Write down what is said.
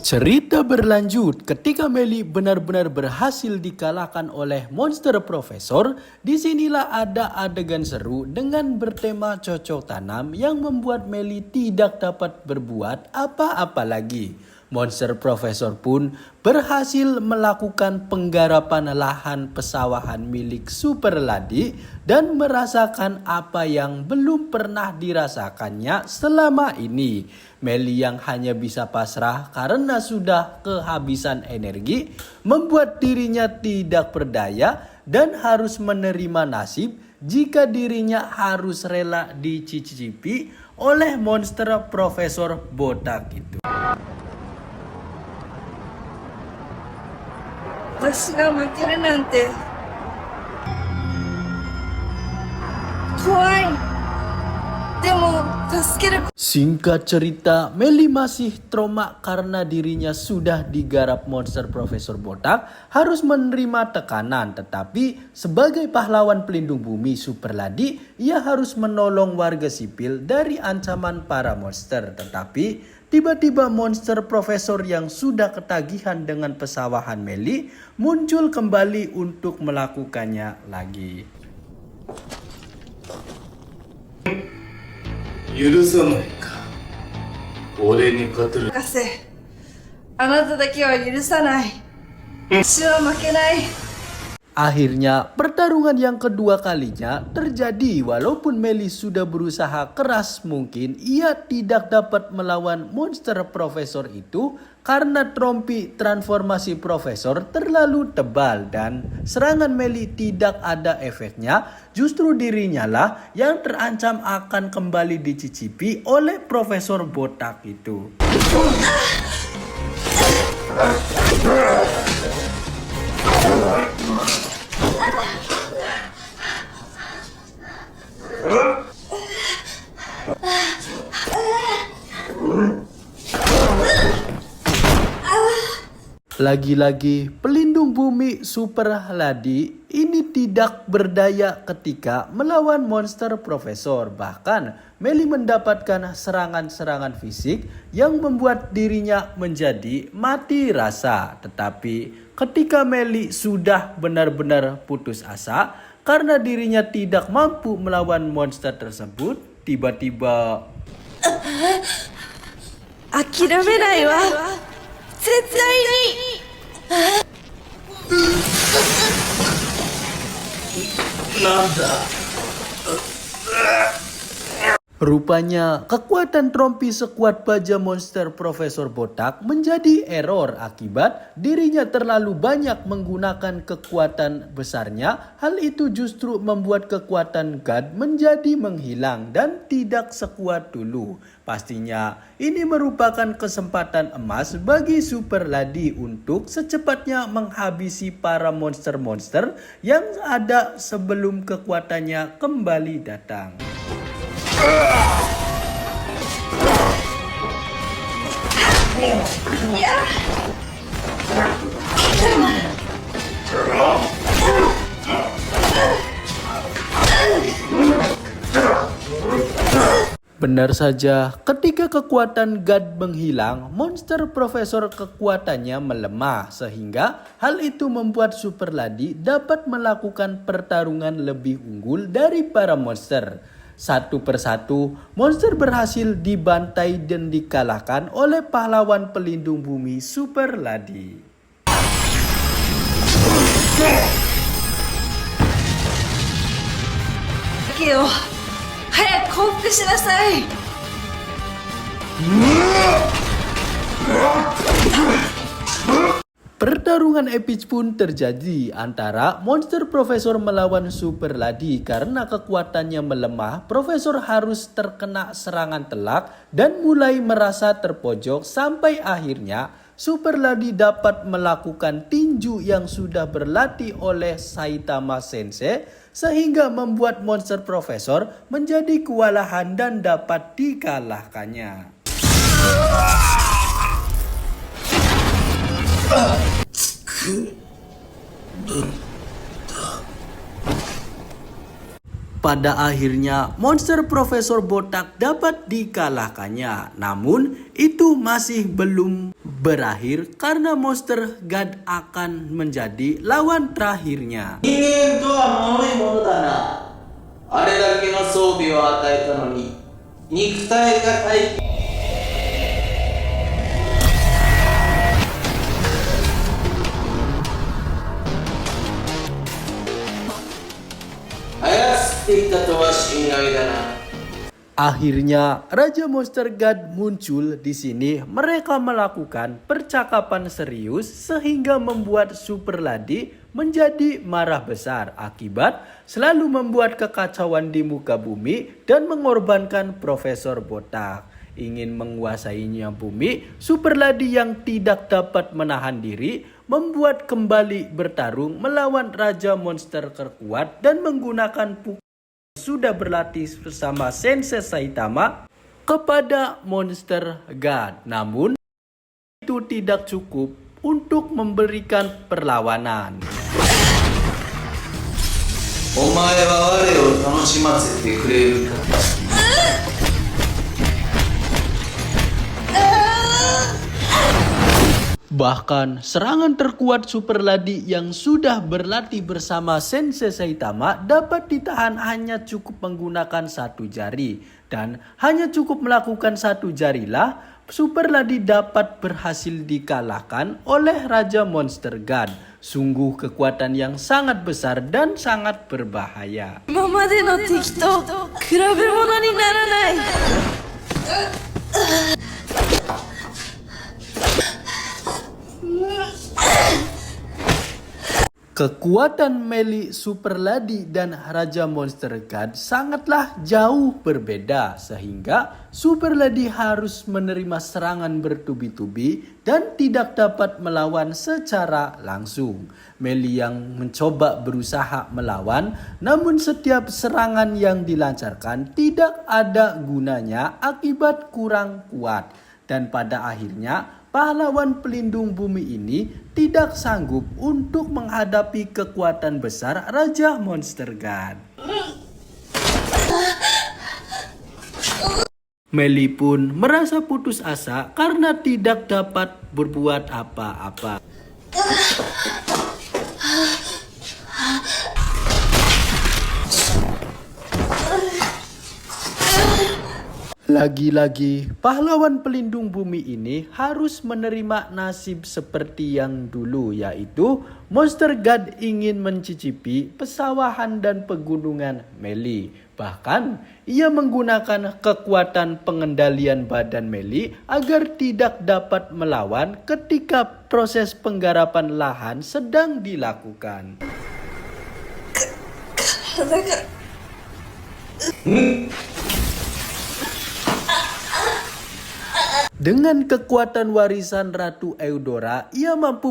Cerita berlanjut ketika Meli benar-benar berhasil dikalahkan oleh monster profesor. Disinilah ada adegan seru dengan bertema cocok tanam yang membuat Meli tidak dapat berbuat apa-apa lagi. Monster profesor pun berhasil melakukan penggarapan lahan pesawahan milik Super Lady dan merasakan apa yang belum pernah dirasakannya selama ini. Meli yang hanya bisa pasrah karena sudah kehabisan energi membuat dirinya tidak berdaya dan harus menerima nasib jika dirinya harus rela dicicipi oleh monster profesor botak itu. 私が負けるなんて怖い。でも助ける。 Singkat cerita, Meli masih trauma karena dirinya sudah digarap monster profesor botak, harus menerima tekanan. Tetapi sebagai pahlawan pelindung bumi Super Lady, ia harus menolong warga sipil dari ancaman para monster. Tetapi tiba-tiba monster profesor yang sudah ketagihan dengan pesawahan Meli muncul kembali untuk melakukannya lagi. 許さないか。俺に勝てる。博士、あなただけは許さない。私は負けない。 Akhirnya pertarungan yang kedua kalinya terjadi. Walaupun Meli sudah berusaha keras mungkin, ia tidak dapat melawan monster profesor itu karena trompi transformasi profesor terlalu tebal dan serangan Meli tidak ada efeknya. Justru dirinya lah yang terancam akan kembali dicicipi oleh profesor botak itu. Lagi-lagi pelindung bumi Super Lady ini tidak berdaya ketika melawan monster profesor. Bahkan Meli mendapatkan serangan-serangan fisik yang membuat dirinya menjadi mati rasa. Tetapi ketika Meli sudah benar-benar putus asa karena dirinya tidak mampu melawan monster tersebut, tiba-tiba 諦めないわ。絶対に。 なんだ。 Rupanya kekuatan trompi sekuat baja monster profesor botak menjadi error akibat dirinya terlalu banyak menggunakan kekuatan besarnya. Hal itu justru membuat kekuatan God menjadi menghilang dan tidak sekuat dulu. Pastinya ini merupakan kesempatan emas bagi Super Lady untuk secepatnya menghabisi para monster-monster yang ada sebelum kekuatannya kembali datang. Benar saja, ketika kekuatan God menghilang, monster profesor kekuatannya melemah sehingga hal itu membuat Super Lady dapat melakukan pertarungan lebih unggul dari para monster. Satu persatu, monster berhasil dibantai dan dikalahkan oleh pahlawan pelindung bumi Super Lady. Kyo, 早く降伏しなさい。 Pertarungan epic pun terjadi antara monster profesor melawan Super Lady. Karena kekuatannya melemah, profesor harus terkena serangan telak dan mulai merasa terpojok sampai akhirnya Super Lady dapat melakukan tinju yang sudah berlatih oleh Saitama Sensei sehingga membuat monster profesor menjadi kewalahan dan dapat dikalahkannya. Pada akhirnya, monster Profesor Botak dapat dikalahkannya. Namun, itu masih belum berakhir karena Monster God akan menjadi lawan terakhirnya. 人間とは脆いものだな。あれだけの装備を与えたのに肉体が待機。操っていたとは心外だな。 Akhirnya, Raja Monster God muncul di sini. Mereka melakukan percakapan serius sehingga membuat Super Lady menjadi marah besar akibat selalu membuat kekacauan di muka bumi dan mengorbankan Profesor Botak. Ingin menguasainya bumi, Super Lady yang tidak dapat menahan diri membuat kembali bertarung melawan Raja Monster terkuat dan menggunakan pukul sudah berlatih bersama Sensei Saitama kepada Monster God. Namun itu tidak cukup untuk memberikan perlawanan. お前は我を楽しませてくれるか。 Bahkan serangan terkuat Super Lady yang sudah berlatih bersama Sensei Saitama dapat ditahan hanya cukup menggunakan satu jari. Dan hanya cukup melakukan satu jarilah Super Lady dapat berhasil dikalahkan oleh Raja Monster God. Sungguh kekuatan yang sangat besar dan sangat berbahaya. 今までの敵と比べ物にならない。 Kekuatan melee Super Lady dan Raja Monster God sangatlah jauh berbeda sehingga Super Lady harus menerima serangan bertubi-tubi dan tidak dapat melawan secara langsung. Melee yang mencoba berusaha melawan, namun setiap serangan yang dilancarkan tidak ada gunanya akibat kurang kuat. Dan pada akhirnya pahlawan pelindung bumi ini tidak sanggup untuk menghadapi kekuatan besar Raja Monster God. Melee pun merasa putus asa karena tidak dapat berbuat apa-apa. Lagi-lagi, pahlawan pelindung bumi ini harus menerima nasib seperti yang dulu, yaitu Monster God ingin mencicipi pesawahan dan pegunungan Melee. Bahkan, ia menggunakan kekuatan pengendalian badan Melee agar tidak dapat melawan ketika proses penggarapan lahan sedang dilakukan. Dengan kekuatan warisan Ratu Eudora, ia mampu